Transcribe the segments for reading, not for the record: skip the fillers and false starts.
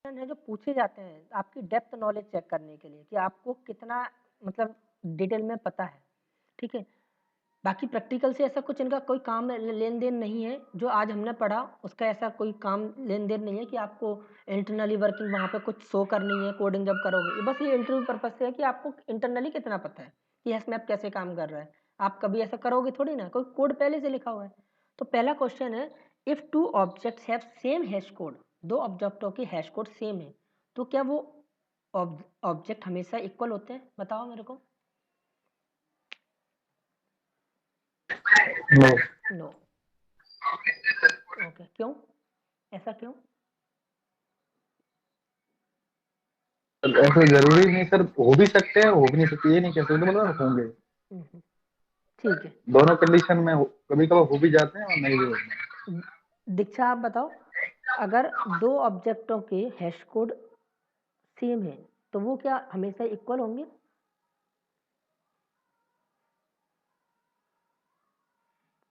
है जो पूछे जाते हैं आपकी डेप्थ नॉलेज चेक करने के लिए कि आपको कितना मतलब डिटेल में पता है, ठीक है। बाकी प्रैक्टिकल से ऐसा कुछ इनका कोई काम लेन देन नहीं है। जो आज हमने पढ़ा उसका ऐसा कोई काम लेन देन नहीं है कि आपको इंटरनली वर्किंग वहाँ पे कुछ शो करनी है कोडिंग जब करोगे। ये बस ये इंटरव्यू पर्पज से है कि आपको इंटरनली कितना पता है कि हैश मैप कैसे काम कर रहा है। आप कभी ऐसा करोगे थोड़ी ना, कोई कोड पहले से लिखा हुआ है। तो पहला क्वेश्चन है, if two objects have same hash code, दो ऑब्जेक्टों की हैश कोड सेम है, तो क्या वो ऑब्जेक्ट हमेशा इक्वल होते हैं? बताओ मेरे को। नो। नो। ओके, क्यों? ऐसा क्यों? ऐसा जरूरी नहीं सर, हो भी सकते हैं, हो भी नहीं सकते, ये नहीं कह सकते, मतलब होंगे। हम्म, ठीक है। दोनों कंडीशन में कभी कभार हो भी जाते हैं और नहीं भी होते हैं। दीक्षा आप बताओ, अगर दो ऑब्जेक्टों के हैश कोड सेम है तो वो क्या हमेशा इक्वल होंगे?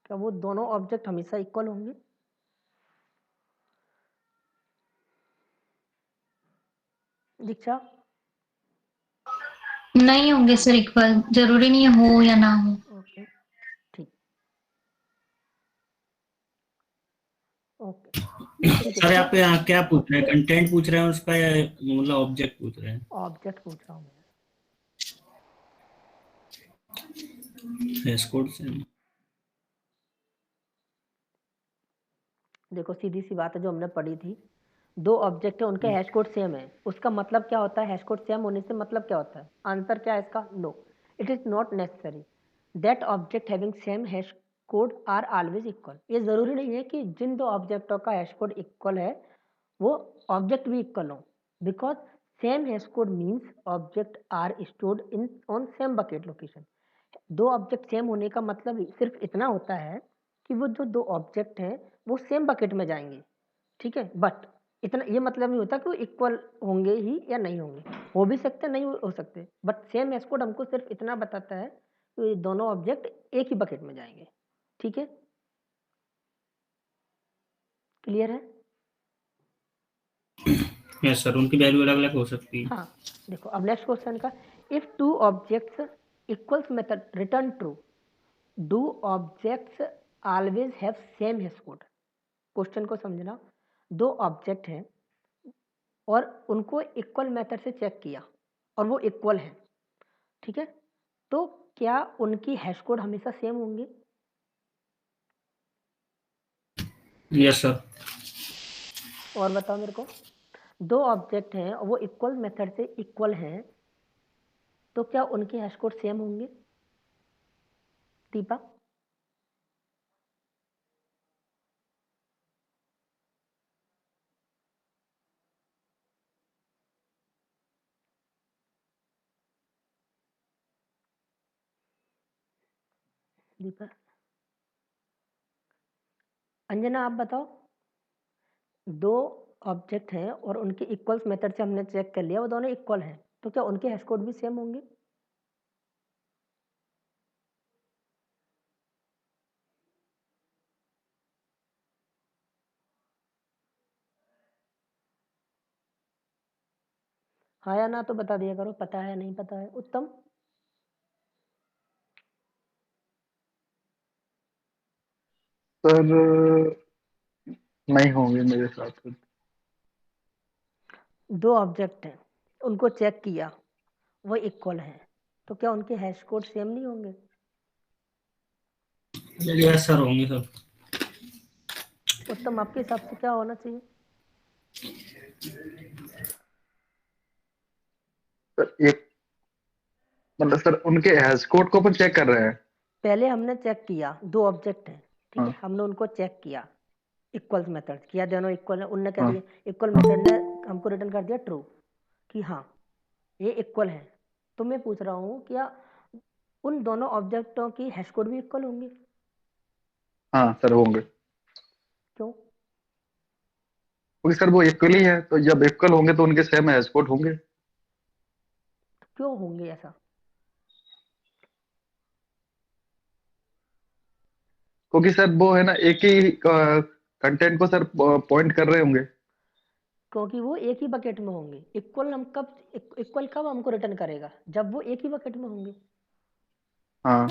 क्या वो दोनों ऑब्जेक्ट हमेशा इक्वल होंगे? दीक्षा? नहीं होंगे सर इक्वल, जरूरी नहीं हो या ना हो। ओके, ठीक। ओके, ठीक है। सर क्या आप यहाँ क्या पूछ रहे हैं, कंटेंट पूछ रहे हैं उसका या मतलब ऑब्जेक्ट पूछ रहे हैं? ऑब्जेक्ट पूछ रहा हूँ मैं। फेस कोड से? देखो सीधी सी बात है जो हमने पढ़ी थी, दो ऑब्जेक्ट है उनके हैश कोड सेम है, उसका मतलब क्या होता है? हैश कोड सेम होने से मतलब क्या होता है? आंसर क्या है इसका? No, it is not necessary that object having same hash code are always equal. ये जरूरी नहीं है कि जिन दो ऑब्जेक्टों का हैश कोड इक्वल है वो ऑब्जेक्ट भी इक्वल हो, because same hash code means object are stored in on same bucket location. दो ऑब्जेक्ट सेम होने का मतलब सिर्फ इतना होता है कि वो जो दो ऑब्जेक्ट हैं वो सेम बकेट में जाएंगे, ठीक है। बट इतना ये मतलब नहीं होता कि वो इक्वल होंगे ही या नहीं होंगे, हो भी सकते नहीं हो सकते, बट सेम एस कोड हमको सिर्फ इतना बताता है कि दोनों ऑब्जेक्ट एक ही बकेट में जाएंगे, ठीक है। क्लियर है? यस सर, उनकी वैल्यू अलग अलग हो सकती है। हाँ, देखो अब नेक्स्ट क्वेश्चन का, if two objects equals method return true, do objects always have same hash code? Question को समझना, दो ऑब्जेक्ट हैं और उनको इक्वल मेथड से चेक किया और वो इक्वल हैं, ठीक है, तो क्या उनकी हैश कोड हमेशा सेम होंगे? Yes sir. और बताओ मेरे को, दो ऑब्जेक्ट हैं और वो इक्वल मेथड से इक्वल हैं, तो क्या उनके हैश कोड सेम होंगे? दीपा? दीपा? अंजना आप बताओ, दो ऑब्जेक्ट हैं और उनके इक्वल्स मेथड से हमने चेक कर लिया वो दोनों इक्वल हैं, तो क्या उनके हैश कोड भी सेम होंगे? हाँ या ना तो बता दिया करो, पता है नहीं पता है। उत्तम? सर नहीं होंगे मेरे साथ। दो ऑब्जेक्ट हैं, उनको चेक किया, वो इक्वल हैं, तो क्या उनके हैश कोड सेम नहीं होंगे? यस सर, होंगे सब। उत्तम आपके हिसाब से क्या होना चाहिए? सर एक मतलब सर उनके हैश कोड को अपन चेक कर रहे हैं। पहले हमने चेक किया, दो ऑब्जेक्ट हैं, ठीक है, हाँ हमने उनको चेक किया, इक्वल्स मेथड किया, दोनों इक्वल है, उनने क्या हाँ। दिया, इक्वल मेथड ने हमको रिटर्न कर दिया ट्रू कि हाँ ये इक्वल है। तो मैं पूछ रहा हूँ क्या उन दोनों ऑब्जेक्टों की हैश कोड भी इक्वल होंगे? हाँ सर होंगे, क्यों? क्योंकि सर वो इक्वल ही है, तो जब इक्वल होंगे तो उनके सेम हैश कोड होंगे। तो क्यों होंगे ऐसा? क्योंकि सर वो है ना एक ही कंटेंट को सर पॉइंट कर रहे होंगे। क्योंकि वो एक ही बकेट में होंगे। इक्वल कब हमको रिटर्न करेगा, जब वो एक ही बकेट में होंगे। हाँ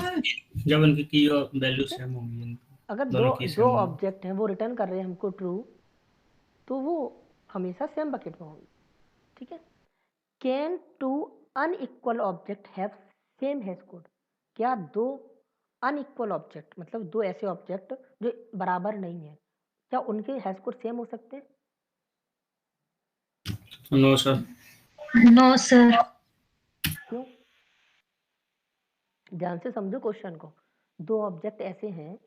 जब उनकी की वैल्यू ठीक है, सेम होंगी, अगर दोनों की दो सेम होंगी। ऑब्जेक्ट हैं वो रिटर्न कर रहे हैं हमको ट्रू, तो वो हमेशा सेम बकेट में होंगे। ठीक है। Can two unequal object have same hash code? क्या दो अनइक्वल ऑब्जेक्ट, मतलब दो ऐसे ऑब्जेक्ट जो बराबर नहीं है, क्या उनके हैश कोड सेम हो सकते हैं? No sir. No sir. क्यों? ध्यान से समझो क्वेश्चन को। दो ऑब्जेक्ट ऐसे हैं,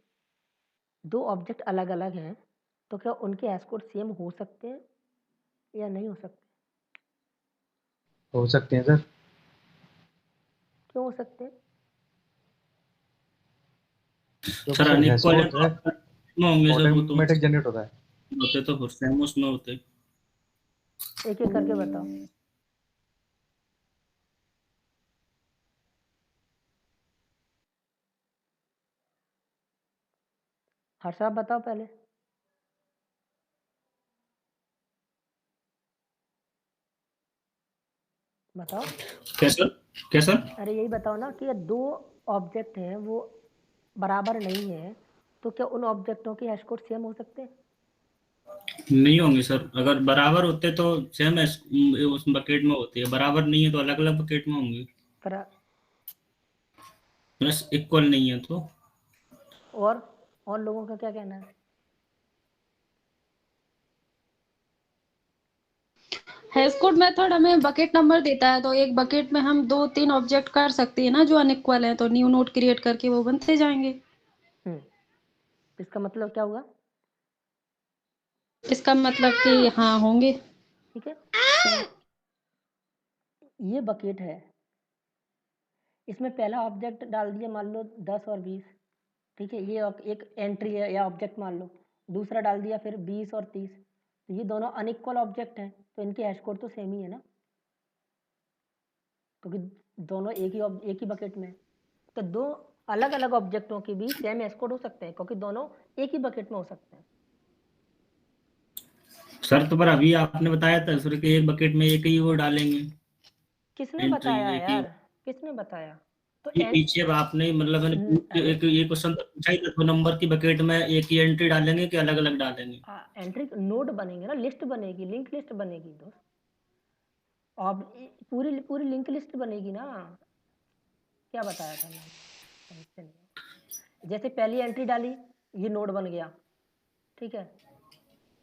दो ऑब्जेक्ट अलग अलग हैं, तो क्या उनके हैश कोड सेम हो सकते हैं या नहीं हो सकते? हो सकते हैं सर। क्यों हो सकते हैं? क्योंकि सर सर हैश अनइक्वल है कोड तो है, में होंगे सर, वो तो ऑटोमेटिक जनरेट होता है। होते तो फिर सेम उसमें होते। एक एक करके बताओ। हर्ष आप बताओ पहले। बताओ। कैसा कैसा? अरे यही बताओ ना कि दो ऑब्जेक्ट हैं वो बराबर नहीं है, तो क्या उन ऑब्जेक्टों के हैश कोड सेम हो सकते हैं? नहीं होंगे सर, अगर बराबर होते तो सेम उस बकेट में होती है, बराबर नहीं है तो अलग अलग बकेट में होंगे। पर प्लस इक्वल नहीं है तो। और लोगों का क्या कहना है? हैश कोड मेथड हमें बकेट नंबर देता है, तो एक बकेट में हम 2-3 ऑब्जेक्ट कर सकते हैं ना जो अनइक्वल है, तो न्यू नोड क्रिएट करके वो बनते जाएंगे। इसका मतलब क्या हुआ? इसका मतलब कि हाँ होंगे। ठीक है। ये बकेट है, इसमें पहला ऑब्जेक्ट डाल दिया मान लो 10 और 20। ठीक है, ये एक एंट्री है या ऑब्जेक्ट मान लो। दूसरा डाल दिया फिर 20 और 30, तो ये दोनों अनइक्वल ऑब्जेक्ट हैं, तो इनके हैश कोड तो सेम ही है ना, क्योंकि दोनों एक ही बकेट में है। तो दो अलग अलग ऑब्जेक्टों के भी सेम हैश कोड हो सकते हैं, क्योंकि दोनों एक ही बकेट में हो सकते हैं। सर तो पर अभी आपने बताया था सर कि एक बकेट में एक ही वो डालेंगे किसने एंट्री, बताया एक ही। यार? किसने बताया? तो ये पीछे अब आपने मतलब मैंने अरे एक ये क्वेश्चन तो पूछा ही था, 2 नंबर की बकेट में एक ही एंट्री डालेंगे कि अलग अलग डालेंगे? एंट्री नोड बनेंगे ना, लिस्ट बनेगी, लिंक लिस्ट बनेगी दोस्त। अब पूरी पूरी लिंक लिस्ट बनेगी ना। क्या बताया था मैंने? समझते नहीं हो। जैसे पहली एंट्री डाली, ये नोड बन गया। ठीक है,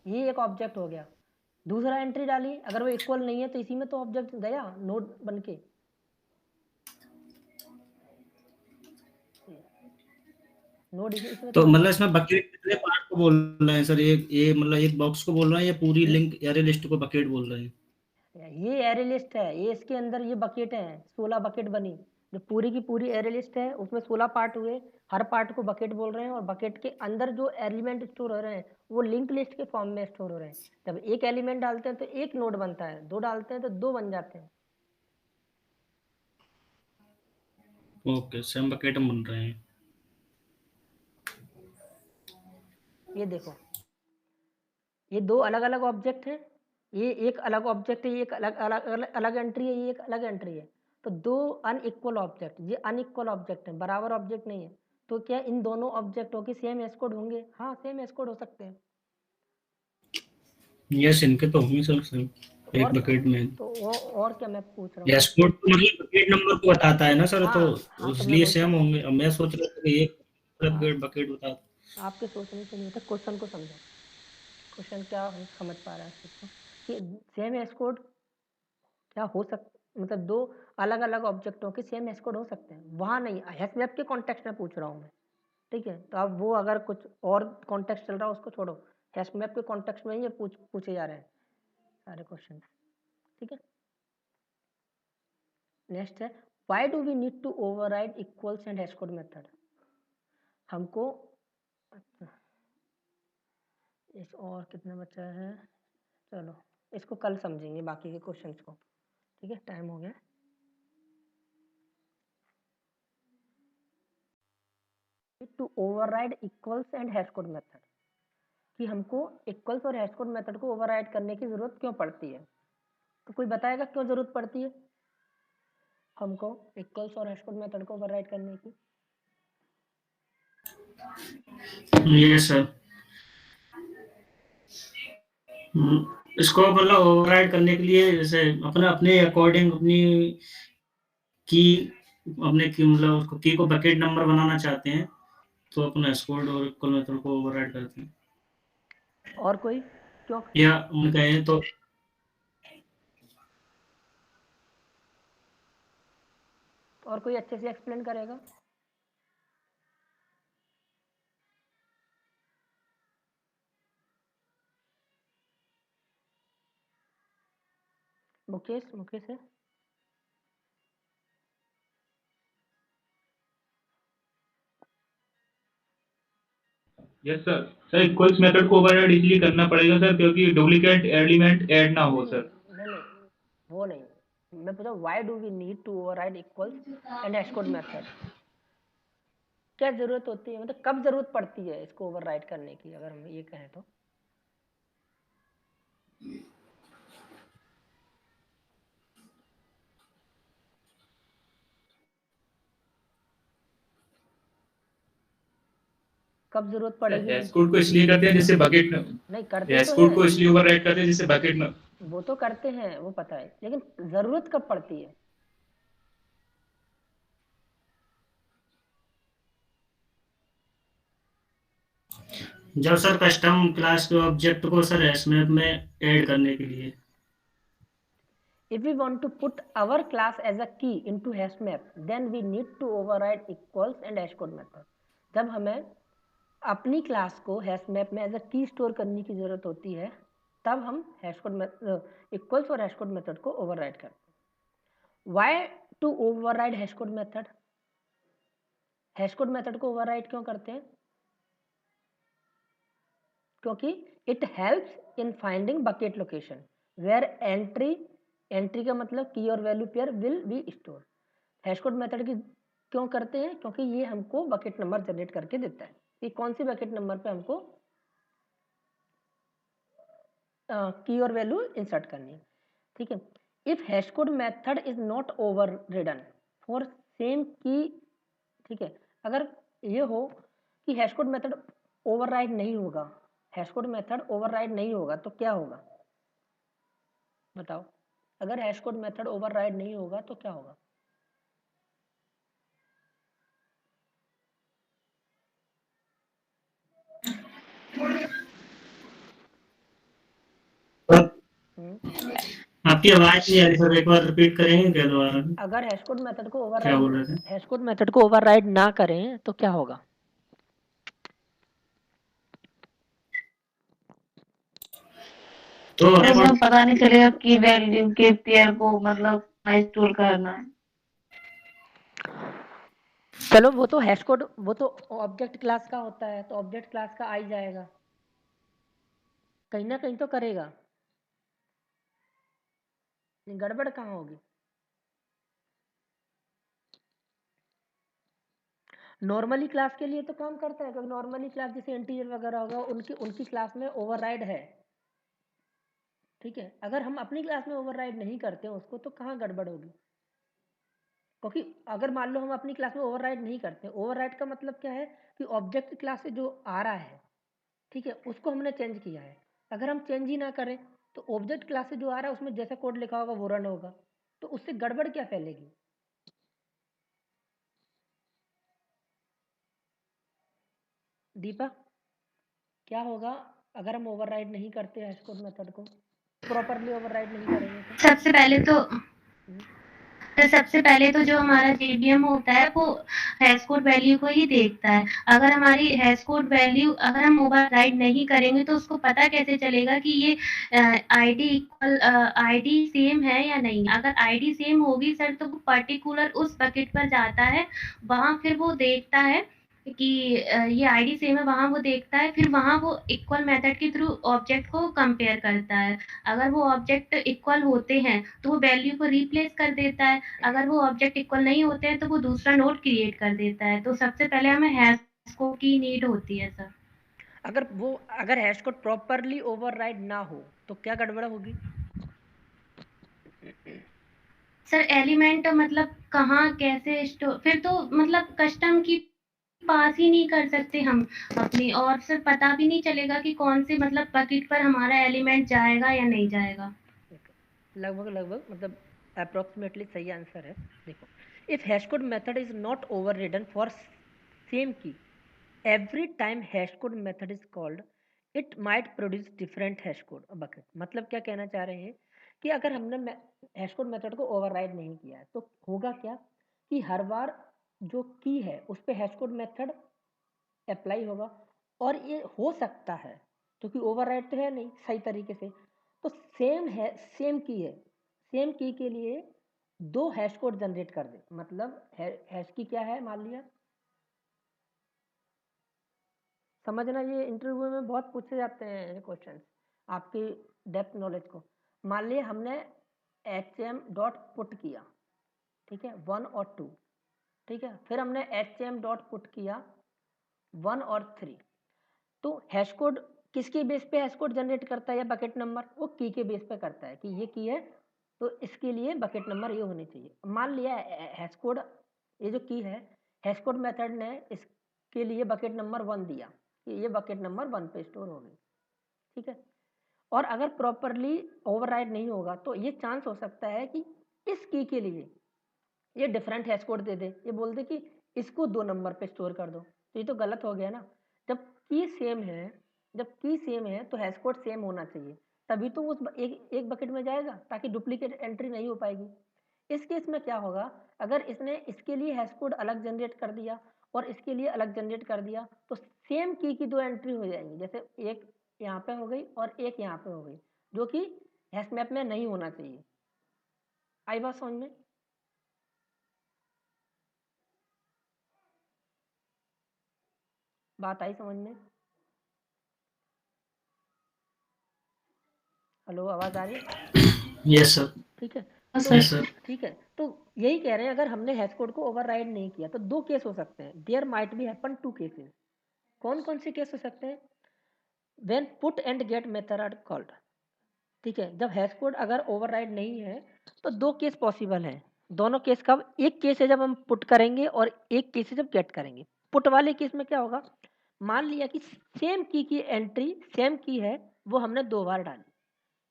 ये एक ऑब्जेक्ट हो गया। दूसरा एंट्री डाली, अगर वो इक्वल नहीं है तो इसी में तो ऑब्जेक्ट गया नोड बन के। नोड इसमें तो तो बन मतलब गया। इसमें बकेट कितने पार्ट को बोल रहे हैं सर? एक ये मतलब एक बॉक्स को बोल रहे हैं या पूरी ये लिंक एरे लिस्ट को बकेट बोल रहे हैं? ये एरे लिस्ट है, ये इसके अंदर ये बकेट है, 16 बकेट बनी। जो पूरी की पूरी एरे लिस्ट है उसमें 16 पार्ट हुए, हर पार्ट को बकेट बोल रहे हैं, और बकेट के अंदर जो एलिमेंट स्टोर हो रहे हैं वो लिंक लिस्ट के फॉर्म में स्टोर हो रहे हैं। जब एक एलिमेंट डालते हैं तो एक नोड बनता है, दो डालते हैं तो दो बन जाते हैं। ओके, सेम बकेट में बन रहे हैं। ये देखो, ये दो अलग अलग ऑब्जेक्ट हैं, ये एक अलग ऑब्जेक्ट है, ये एक अलग अलग अलग, अलग एंट्री है, ये एक अलग एंट्री है। तो दो अनइक्वल ऑब्जेक्ट, ये अनइक्वल ऑब्जेक्ट है, बराबर ऑब्जेक्ट नहीं है। तो क्या इन दोनों ऑब्जेक्टों के सेम एस कोड होंगे? हाँ, सेम एस कोड हो सकते हैं। यस, इनके तो होंगे सर सेम एक और क्या? बकेट में। तो और क्या मैं पूछ रहा हूँ यस, आपसे? कोड तो मतलब बकेट नंबर को बताता है ना सर, तो हाँ हाँ, तो मैं इसलिए वही सेम होंगे। अब मैं सोच रहा था कि एक आप बकेट बकेट बताता। आपके सोचने से नहीं होता, क्वेश्चन को समझो। क्वेश्चन क्या समझ पा रहा है इस चीज़ को, कि सेम एस कोड क्या हो सकता, मतलब दो अलग अलग ऑब्जेक्टों के सेम एस कोड हो सकते हैं, वहाँ नहीं, हैश मैप के कॉन्टेक्स्ट में पूछ रहा हूँ मैं। ठीक है, तो अब वो अगर कुछ और कॉन्टेक्स्ट चल रहा है उसको छोड़ो, हैश मैप के कॉन्टेक्स्ट में ही ये पूछे जा रहे हैं सारे क्वेश्चन। ठीक है, नेक्स्ट है, why do we need to override equals and hash code method? हमको, अच्छा, इस और कितना बचा है? चलो इसको कल समझेंगे बाकी के क्वेश्चंस को। ठीक है, टाइम हो गया। To override equals and hash code method, कि हमको इक्वल्स और हैश कोड मेथड को ओवरराइड करने की जरूरत क्यों पड़ती है? तो कोई बताएगा क्यों जरूरत पड़ती है हमको इक्वल्स और हैश कोड मेथड को ओवरराइड करने की? ये सर इसको मतलब ओवरराइड करने के लिए जैसे अपने अकॉर्डिंग अपने की मतलब उसको की को बकेट नंबर बनाना चाहते हैं तो अपना स्कोर और इक्वल मेथड को ओवरराइड करते हैं। और कोई क्यों? या हम कहें तो और कोई अच्छे से एक्सप्लेन करेगा? मुकेश है? Yes sir. Sir equals method को ओवरराइड इसलिए करना पड़ेगा सर क्योंकि डुप्लीकेट एलिमेंट ऐड ना हो सर। नहीं वो नहीं, मैं पूछा why do we need to override equals and hash code method? क्या जरूरत होती है, मतलब कब जरूरत पड़ती है इसको ओवरराइड करने की, अगर हम ये कहें तो? कब जरूरत पड़ेगी? हैश कोड को इसलिए करते हैं जिससे बकेट नहीं करते हैश तो कोड है, को इसलिए ओवरराइड करते हैं जिससे बकेट न वो तो करते हैं, वो पता है, लेकिन जरूरत कब पड़ती है? जब सर कस्टम क्लास के ऑब्जेक्ट को सर हैशमैप में ऐड करने के लिए। If we want to put our class as a key into hashmap, then we need to override equals and hashcode method. जब हमें अपनी क्लास को हैशमैप में एज अ की स्टोर करने की जरूरत होती है तब हम इक्वल्स और हैशकोड मेथड को ओवरराइड करते हैं। Why to override hashcode method? Hashcode method को ओवरराइड क्यों करते हैं? क्योंकि it helps in finding bucket location where entry का मतलब की और value pair will be store. Hashcode method की क्यों करते हैं? क्योंकि ये हमको बकेट नंबर जनरेट करके देता है कि कौन सी बकेट नंबर पे हमको की और वैल्यू इंसर्ट करनी है। ठीक है, if hash code method is not over ridden for same की, ठीक है, अगर ये हो कि हैश कोड मेथड ओवरराइड नहीं होगा, हैश कोड मेथड ओवरराइड नहीं होगा तो क्या होगा बताओ? अगर हैश कोड मेथड ओवरराइड नहीं होगा तो क्या होगा? आपकी आवाज नहीं आ रही सर, एक बार रिपीट करेंगे क्या दोबारा? अगर हैश कोड मेथड को क्या बोल रहे थे? हैश कोड मेथड को ओवरराइड ना करें तो क्या होगा? तो ऐसा पता नहीं चलेगा कि वैल्यू के पेयर को मतलब स्टोर करना है। चलो वो तो हैश कोड, वो तो ऑब्जेक्ट क्लास का होता है, तो ऑब्जेक्ट क्लास का आ ही जाएगा, कहीं ना कहीं तो करेगा, गड़बड़ कहाँ होगी? नॉर्मली क्लास के लिए तो काम करता है, क्योंकि नॉर्मली क्लास जैसे इंटीजर वगैरह होगा उनकी क्लास में ओवरराइड है। ठीक है, अगर हम अपनी क्लास में ओवरराइड नहीं करते हैं उसको तो कहाँ गड़बड़ होगी? क्योंकि अगर मान लो हम अपनी क्लास में ओवरराइड नहीं करते, ओवरराइड का मतलब क्या है कि ऑब्जेक्ट क्लास से जो आ रहा है, ठीक है, उसको हमने चेंज किया है। अगर हम चेंज ही ना करें तो ऑब्जेक्ट क्लास से जो आ रहा है उसमें जैसा कोड लिखा होगा वो रन होगा, तो उससे गड़बड़ क्या फैलेगी? दीपा, क्या होगा अगर हम ओवरराइड नहीं करते हैश कोड मेथड को, प्रॉपरली ओवरराइड नहीं करेंगे तो? सबसे पहले तो जो हमारा जेवीएम होता है वो हैश कोड वैल्यू को ही देखता है। अगर हमारी हैश कोड वैल्यू अगर हम ओवरराइड नहीं करेंगे तो उसको पता कैसे चलेगा कि ये आईडी सेम है या नहीं। अगर आईडी सेम होगी सर तो वो पर्टिकुलर उस बकेट पर जाता है, वहां फिर वो देखता है कि ये आईडी सेम है, वहां वो देखता है, फिर वहां वो इक्वल मेथड के थ्रू ऑब्जेक्ट को कंपेयर करता है। अगर वो ऑब्जेक्ट इक्वल होते हैं तो वो वैल्यू को रिप्लेस कर देता है, अगर वो ऑब्जेक्ट इक्वल नहीं होते हैं तो वो दूसरा नोड क्रिएट कर देता है। तो सबसे पहले हमें हैश कोड की नीड होती है सर। अगर हैश कोड प्रॉपरली ओवरराइड ना हो तो क्या गड़बड़ होगी? सर एलिमेंट मतलब कहाँ कैसे स्टोर, फिर तो मतलब कस्टम की पास ही नहीं कर सकते हम अपनी, और सर पता भी नहीं चलेगा कि कौन से मतलब बकेट पर हमारा एलिमेंट जाएगा या नहीं जाएगा। लगभग मतलब अप्रोक्सीमेटली सही आंसर है। देखो, if hash code method is not overridden for same key, every time hash code method is called it might produce different hash code bucket। मतलब क्या कहना चाह रहे हैं कि अगर हमने हैश कोड मेथड को ओवरराइड नहीं किया है तो होगा क्या कि हर बार जो की है उस पे हैश कोड मेथड अप्लाई होगा, और ये हो सकता है क्योंकि ओवरराइड तो है नहीं सही तरीके से, तो सेम की के लिए दो हैश कोड जनरेट कर दे। मतलब हैश की क्या है, मान लिया, समझना, ये इंटरव्यू में बहुत पूछे जाते हैं ये क्वेश्चन आपकी डेप्थ नॉलेज को। मान लिया हमने hm डॉट पुट किया, ठीक है, 1 और 2, ठीक है, फिर हमने hm डॉट पुट किया 1 और 3। तो हैश कोड किसके बेस पे हैश कोड जनरेट करता है या बकेट नंबर? वो की के बेस पे करता है कि ये की है तो इसके लिए बकेट नंबर ये होनी चाहिए। मान लिया हैश कोड, ये जो की है, हैश कोड मेथड ने इसके लिए बकेट नंबर 1 दिया कि ये बकेट नंबर 1 पे स्टोर होगी, ठीक है। और अगर प्रॉपरली ओवरराइड नहीं होगा तो ये चांस हो सकता है कि इस की के लिए ये डिफरेंट हैश कोड दे दे, ये बोल दे कि इसको 2 नंबर पे स्टोर कर दो, तो ये तो गलत हो गया ना। जब की सेम है तो हैश कोड सेम होना चाहिए, तभी तो उस एक बकेट में जाएगा, ताकि डुप्लीकेट एंट्री नहीं हो पाएगी। इस केस में क्या होगा, अगर इसने इसके लिए हैश कोड अलग जनरेट कर दिया और इसके लिए अलग जनरेट कर दिया तो सेम की 2 एंट्री हो जाएंगी, जैसे एक यहाँ पे हो गई और एक यहाँ पे हो गई, जो कि हैश मैप में नहीं होना चाहिए। आई बात समझ में? बात आई समझ में? हेलो, आवाज आ रही है? Yes sir. ठीक है, यस सर। ठीक है, तो यही कह रहे हैं, अगर हमने हैश कोड को ओवरराइड नहीं किया तो 2 केस हो सकते हैं। There might be happen 2 cases. कौन कौन से केस हो सकते हैं? When put and get method are called, ठीक है, जब हैश कोड अगर ओवरराइड नहीं है तो 2 केस पॉसिबल है। दोनों केस कब? एक केस है जब हम पुट करेंगे और एक केस है जब गेट करेंगे। पुट वाले केस में क्या होगा, मान लिया कि सेम की एंट्री सेम की है, वो हमने 2 बार डाली,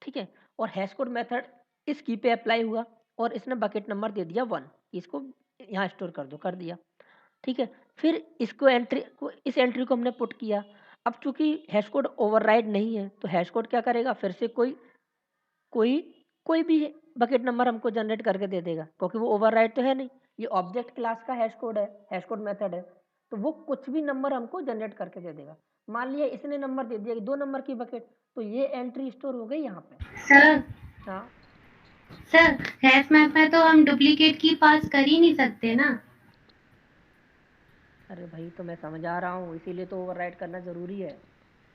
ठीक है, और हैश कोड मेथड इस की पे अप्लाई हुआ और इसने बकेट नंबर दे दिया 1, इसको यहाँ स्टोर कर दो, कर दिया, ठीक है। फिर इसको इस एंट्री को हमने पुट किया। अब चूंकि हैश कोड ओवरराइड नहीं है तो हैश कोड क्या करेगा, फिर से कोई कोई भी बकेट नंबर हमको जनरेट करके दे देगा, क्योंकि वो ओवरराइड तो है नहीं, ये ऑब्जेक्ट क्लास का हैश कोड है, हैश कोड मेथड है, तो वो कुछ भी नंबर हमको जनरेट करके दे देगा। मान लिया इसने नंबर दे दिया कि 2 नंबर की बकेट, तो ये एंट्री स्टोर हो गई यहाँ पे। सर हाँ, सर हैश मैप में तो हम डुप्लीकेट की पास कर ही नहीं सकते ना। अरे भाई, तो मैं समझा रहा हूँ, इसीलिए तो ओवरराइड करना ज़रूरी है।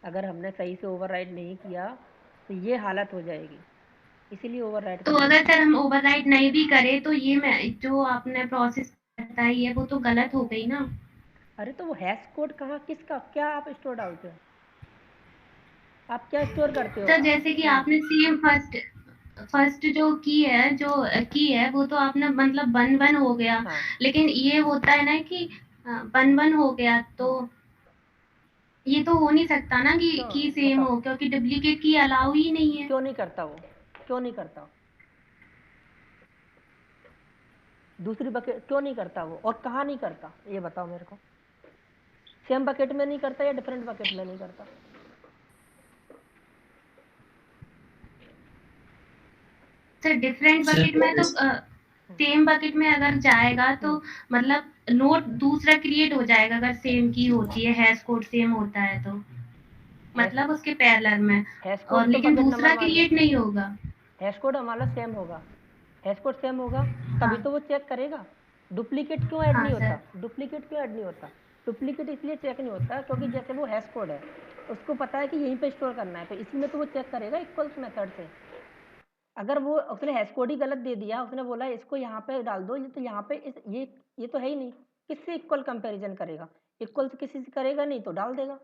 अगर हमने सही से ओवरराइड नहीं किया तो ये हालत हो जाएगी, इसीलिए ओवरराइड तो करना। अगर सर हम ओवरराइड नहीं भी करें तो ये मैं जो आपने प्रोसेस बताई है वो तो गलत हो गई ना। अरे तो वो हैश कोड कहाँ, किसका, क्या आप स्टोर डालते हो? आप क्या स्टोर करते हो? सर जैसे कि आपने सेम फर्स्ट जो की है वो तो आपने मतलब 1-1 हो गया, हाँ, लेकिन ये होता है ना कि 1-1 हो गया, तो ये तो हो नहीं सकता ना कि क्यों सेम बताओ, हो, क्योंकि डुप्लीकेट की अलाउ ही नहीं है। क्यों नहीं करता वो, क्यों नहीं करता? दूसरी बकेट क्यों नहीं करता वो, और कहाँ नहीं करता, ये बताओ मेरे को। सेम बकेट में नहीं करता या डिफरेंट बकेट में नहीं करता? सर डिफरेंट बकेट में तो सेम बकेट में अगर जाएगा तो मतलब नोट दूसरा क्रिएट हो जाएगा, अगर सेम की होती है, हैश कोड सेम होता है तो मतलब उसके पैरेलल में, हैश और कोड तो लेकिन बकेट दूसरा नंबर मान लो, क्रिएट नहीं होगा। हैश कोड हमारा सेम होगा, हैश कोड सेम होगा तभी तो वो चेक करेगा। डुप्लीकेट क्यों ऐड हाँ नहीं होता? सर। डुप्लीकेट क्यों ऐड नहीं होता? डुप्लीकेट इसलिए चेक नहीं होता क्योंकि जैसे वो हैश कोड है, उसको पता है कि यहीं पे स्टोर करना है, तो इसी में तो वो चेक करेगा इक्वल्स मेथड से। अगर वो उसने हैश कोड ही गलत दे दिया, उसने बोला इसको यहाँ पे डाल दो, ये तो यहाँ पे ये तो है ही नहीं, किससे इक्वल कंपैरिजन करेगा? इक्वल से किसी से करेगा नहीं तो डाल देगा।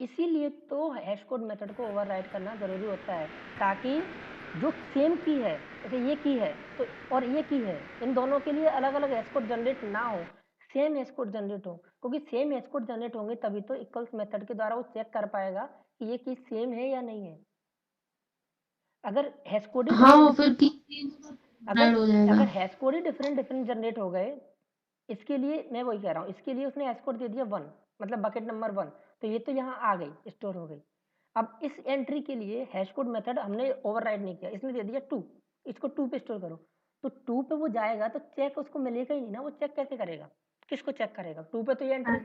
इसीलिए तो हैश कोड मेथड को ओवरराइड करना ज़रूरी होता है, ताकि जो सेम की है, जैसे ये की है तो और ये की है, इन दोनों के लिए अलग अलग हैश कोड जनरेट ना हो, सेम हैश कोड जनरेट हो, क्योंकि सेम हैश कोड जनरेट होंगे तभी तो इक्वल्स मेथड के द्वारा वो चेक कर पाएगा कि ये की सेम है या नहीं है। अगर हैश कोड ही हाँ, वो डिफरेंट फिर की अगर हो जाएगा। अगर हैश कोड ही डिफरेंट जनरेट हो गए, इसके लिए मैं वही कह रहा हूँ, इसके लिए उसने हैश कोड दे दिया 1, मतलब बकेट नंबर 1, तो ये तो यहाँ आ गई, स्टोर हो गई। अब इस एंट्री के लिए हैश कोड मेथड हमने ओवरराइड नहीं किया, इसने दे दिया 2, इसको 2 पे स्टोर करो, तो 2 पे वो जाएगा तो चेक उसको मिलेगा ही नहीं ना, वो चेक कैसे करेगा, किसको चेक करेगा? 2 पे तो ये एंट्री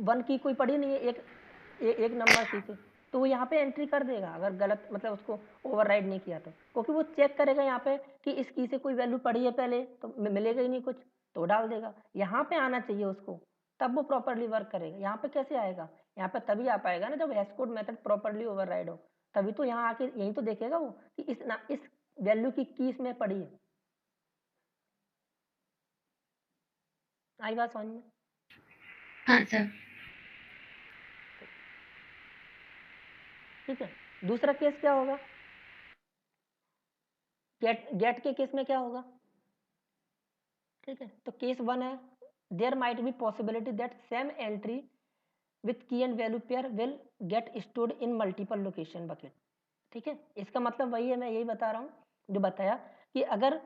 1 की कोई पड़ी नहीं है, एक नंबर की से, तो वो यहाँ पे एंट्री कर देगा अगर गलत, मतलब उसको ओवरराइड नहीं किया तो, क्योंकि वो चेक करेगा यहाँ पे कि इस की से कोई वैल्यू पड़ी है पहले, तो मिलेगा ही नहीं कुछ, तो डाल देगा। यहाँ पे आना चाहिए उसको, तब वो प्रॉपरली वर्क करेगा। यहाँ पे कैसे आएगा? यहाँ पे तभी आ पाएगा ना जब hash code method properly override हो, तभी तो यहाँ आके यही तो देखेगा वो कि इस वैल्यू की इसमें पड़ी है। आई बात समझ में? हाँ सर। ठीक है, दूसरा केस क्या होगा? गेट के केस में क्या होगा? ठीक है, तो केस 1 है, there might be possibility that same entry with key and value pair will get stored in multiple location bucket. ठीक है, इसका मतलब वही है, मैं यही बता रहा हूँ जो बताया कि अगर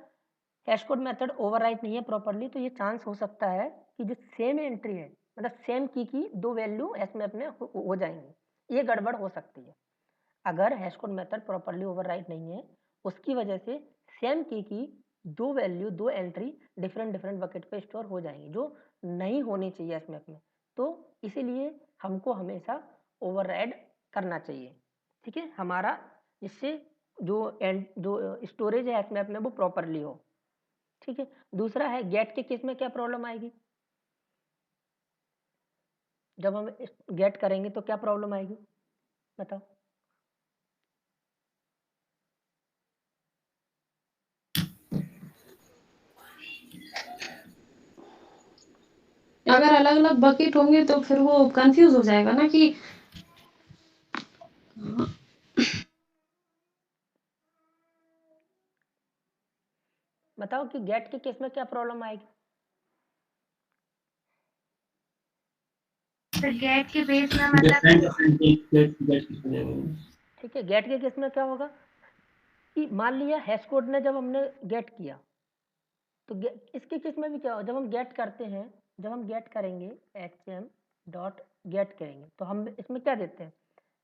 हैश कोड मेथड ओवरराइट नहीं है प्रॉपरली, तो ये चांस हो सकता है कि जो सेम एंट्री है, मतलब सेम की 2 वैल्यू हैश मैप में हो जाएंगी, ये गड़बड़ हो सकती है। अगर hash code method properly overwrite नहीं है, उसकी वजह से सेम की 2 वैल्यू 2 एंट्री डिफरेंट बकेट पे स्टोर हो जाएंगी, जो नहीं होनी चाहिए हैश मैप में। तो इसीलिए हमको हमेशा ओवरराइड करना चाहिए, ठीक है, हमारा, जिससे जो स्टोरेज है हैश मैप में वो प्रॉपरली हो। ठीक है, दूसरा है गेट के केस में क्या प्रॉब्लम आएगी? जब हम गेट करेंगे तो क्या प्रॉब्लम आएगी, बताओ? अगर अलग अलग बकेट होंगे तो फिर वो कंफ्यूज हो जाएगा ना कि बताओ कि गेट के केस में क्या प्रॉब्लम आएगी? तो गेट के बेस में मतलब ठीक है, गेट के केस में क्या होगा कि मान लिया हैश कोड ने जब हमने गेट किया, तो इसके केस में भी क्या हो, जब हम गेट करते हैं, जब हम गेट करेंगे hm.get करेंगे, तो हम इसमें क्या देते हैं,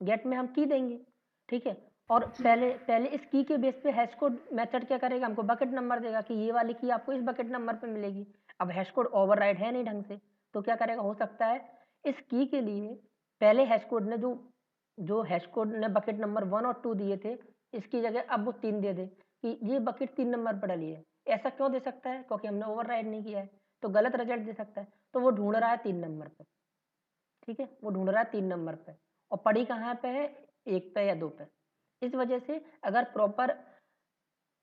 गेट में हम की देंगे, ठीक है, और पहले इस की के बेस पे हैश कोड मेथड क्या करेगा, हमको बकेट नंबर देगा कि ये वाली की आपको इस बकेट नंबर पे मिलेगी। अब हैश कोड ओवरराइड है नहीं ढंग से, तो क्या करेगा, हो सकता है इस की के लिए पहले हैश कोड ने जो हैश कोड ने बकेट नंबर 1 और 2 दिए थे, इसकी जगह अब वो 3 दे दे कि ये बकेट 3 नंबर पर डली है। ऐसा क्यों दे सकता है? क्योंकि हमने ओवरराइड नहीं किया है, तो गलत रिजल्ट दे सकता है। तो वो ढूंढ रहा है 3 नंबर पे, ठीक है, वो ढूंढ रहा है 3 नंबर पे, और पड़ी कहाँ पे है, 1 पे या 2 पे। इस वजह से अगर प्रॉपर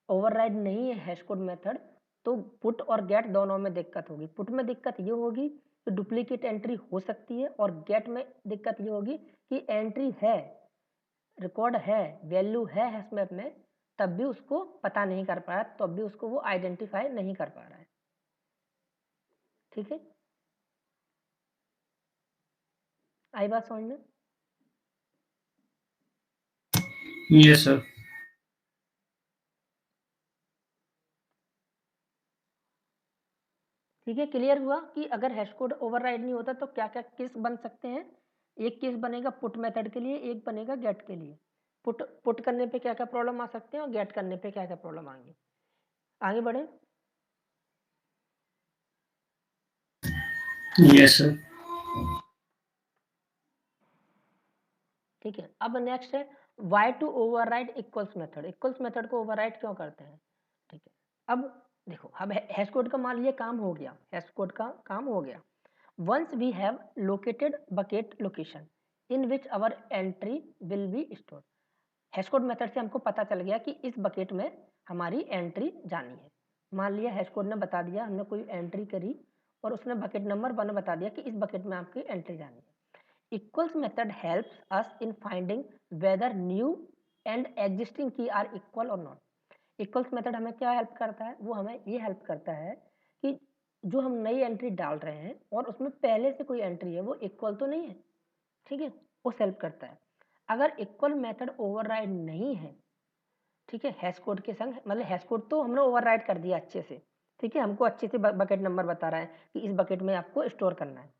ओवरराइड नहीं है हैश कोड मेथड, तो पुट और गेट दोनों में दिक्कत होगी। पुट में दिक्कत ये होगी कि डुप्लीकेट एंट्री हो सकती है, और गेट में दिक्कत ये होगी कि एंट्री है, रिकॉर्ड है, वैल्यू है हैश मैप में, तब भी उसको पता नहीं कर पाया, तब भी उसको वो आइडेंटिफाई नहीं कर पा रहा है। ठीक है, आई बात समझ में? Yes sir. ठीक है, क्लियर हुआ कि अगर हैश कोड ओवरराइड नहीं होता तो क्या क्या केस बन सकते हैं। एक केस बनेगा पुट मेथड के लिए, एक बनेगा गेट के लिए। पुट करने पे क्या क्या प्रॉब्लम आ सकते हैं और गेट करने पे क्या क्या प्रॉब्लम आएंगे। आगे बढ़े। Yes sir. ठीक है, अब नेक्स्ट है why to override equals method. Equals method को ओवरराइड क्यों करते हैं? ठीक है, अब देखो, अब हैश कोड का मान लीजिए काम हो गया, हैश कोड का काम हो गया। Once we have located bucket location in which our entry will be stored, hash code method से हमको पता चल गया कि इस बकेट में हमारी एंट्री जानी है। मान लिया हैश कोड ने बता दिया, हमने कोई एंट्री करी और उसने बकेट नंबर 1 बता दिया कि इस बकेट में आपकी एंट्री जानी है। equals method helps us in finding whether new and existing key are equal or not. equals method हमें क्या हेल्प करता है? वो हमें ये हेल्प करता है कि जो हम नई एंट्री डाल रहे हैं और उसमें पहले से कोई एंट्री है वो इक्वल तो नहीं है, ठीक है, उस हेल्प करता है। अगर इक्वल मेथड ओवरराइड नहीं है, ठीक है, हैश कोड के संग, मतलब हैश कोड तो हमने ओवरराइड कर दिया अच्छे से, ठीक है, हमको अच्छे से बकेट नंबर बता रहा है कि इस बकेट में आपको स्टोर करना है।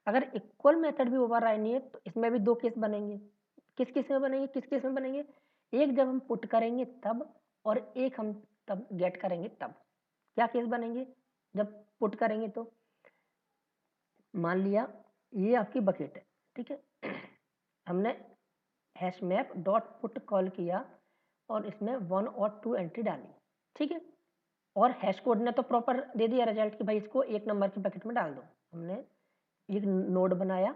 अगर इक्वल मेथड भी ओवरराइड नहीं है तो इसमें भी दो केस बनेंगे। किस केस में बनेंगे? किस केस में बनेंगे? एक जब हम पुट करेंगे तब, और एक हम तब गेट करेंगे तब। क्या केस बनेंगे जब पुट करेंगे? तो मान लिया ये आपकी बकेट है, ठीक है, हमने hash map dot put call किया और इसमें 1 और 2 एंट्री डाली, ठीक है, और हैश कोड ने तो प्रॉपर दे दिया रिजल्ट कि भाई इसको 1 नंबर की बकेट में डाल दो। हमने एक नोड बनाया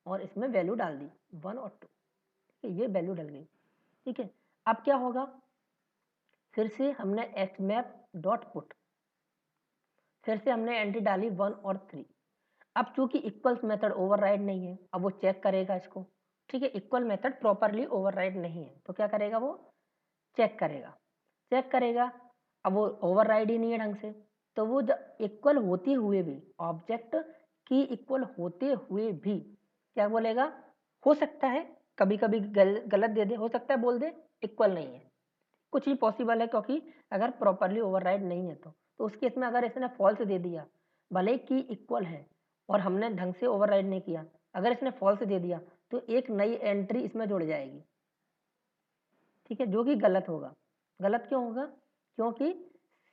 और इसमें वैल्यू डाल दी 1 और 2, ठीक है, ये वैल्यू डल गई, ठीक है। अब क्या होगा? फिर से हमने hmap डॉट पुट, फिर से हमने एंट्री डाली 1 और 3। अब चूंकि इक्वल्स मेथड ओवरराइड नहीं है, अब वो चेक करेगा इसको, ठीक है, इक्वल मेथड प्रॉपरली ओवरराइड नहीं है तो क्या करेगा? वो चेक करेगा, चेक करेगा। अब वो ओवरराइड ही नहीं है ढंग से, तो वो इक्वल होते हुए भी, ऑब्जेक्ट की इक्वल होते हुए भी क्या बोलेगा? हो सकता है कभी कभी गलत दे दे, हो सकता है बोल दे इक्वल नहीं है, कुछ भी पॉसिबल है, क्योंकि अगर प्रॉपरली ओवरराइड नहीं है तो उस केस में अगर इसने फॉल्स दे दिया, भले की इक्वल है और हमने ढंग से ओवरराइड नहीं किया, अगर इसने फॉल्स दे दिया तो एक नई एंट्री इसमें जुड़ जाएगी, ठीक है, जो कि गलत होगा। गलत क्यों होगा? क्योंकि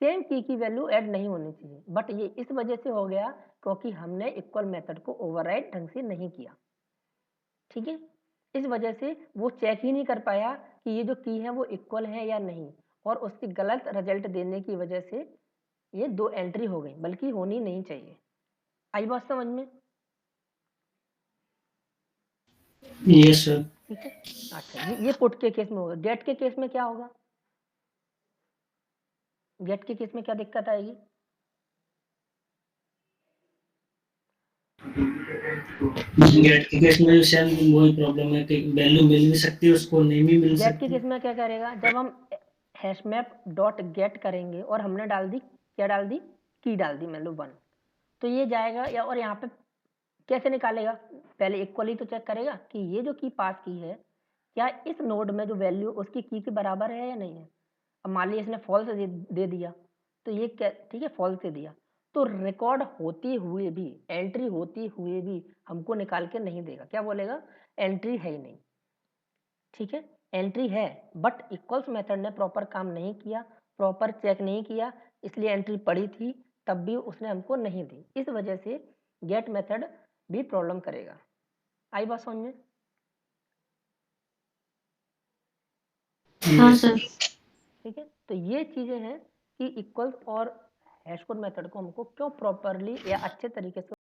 सेम की वैल्यू ऐड नहीं होनी चाहिए, बट ये इस वजह से हो गया क्योंकि हमने इक्वल मेथड को ओवरराइड ढंग से नहीं किया, ठीक है, इस वजह से वो चेक ही नहीं कर पाया कि ये जो की है वो इक्वल है या नहीं, और उसकी गलत रिजल्ट देने की वजह से ये 2 एंट्री हो गई, बल्कि होनी नहीं चाहिए। आई बात समझ में? Yes sir. ठीक है, अच्छा, ये पुट के केस में होगा। गेट के केस में क्या होगा? गेट के केस में क्या दिक्कत आएगी? गेट के केस में सेम वही प्रॉब्लम है कि वैल्यू मिल भी सकती है, उसको नहीं भी मिल गेट के सकती। केस में क्या करेगा? जब हम हैशमैप डॉट गेट करेंगे और हमने डाल दी, क्या डाल दी? की डाल दी, मान लो 1, तो ये जाएगा या, और यहाँ पे कैसे निकालेगा? पहले इक्वली तो चेक करेगा कि ये जो की पास की है क्या इस नोड में जो वैल्यू उसकी की के बराबर है या नहीं है। अब मान लिया इसने फॉल्स दे दिया, तो ये क्या, ठीक है, फॉल्स दे दिया, तो रिकॉर्ड होते हुए भी, एंट्री होते हुए भी हमको निकाल के नहीं देगा। क्या बोलेगा? एंट्री है ही नहीं, ठीक है, एंट्री है बट इक्वल्स मेथड ने प्रॉपर काम नहीं किया, प्रॉपर चेक नहीं किया, इसलिए एंट्री पड़ी थी तब भी उसने हमको नहीं दी। इस वजह से गेट मेथड भी प्रॉब्लम करेगा। आई बात समझ में? हाँ सर। ठीक है, तो ये चीजें हैं कि इक्वल्स और हैश कोड मेथड को हमको क्यों प्रॉपरली या अच्छे तरीके से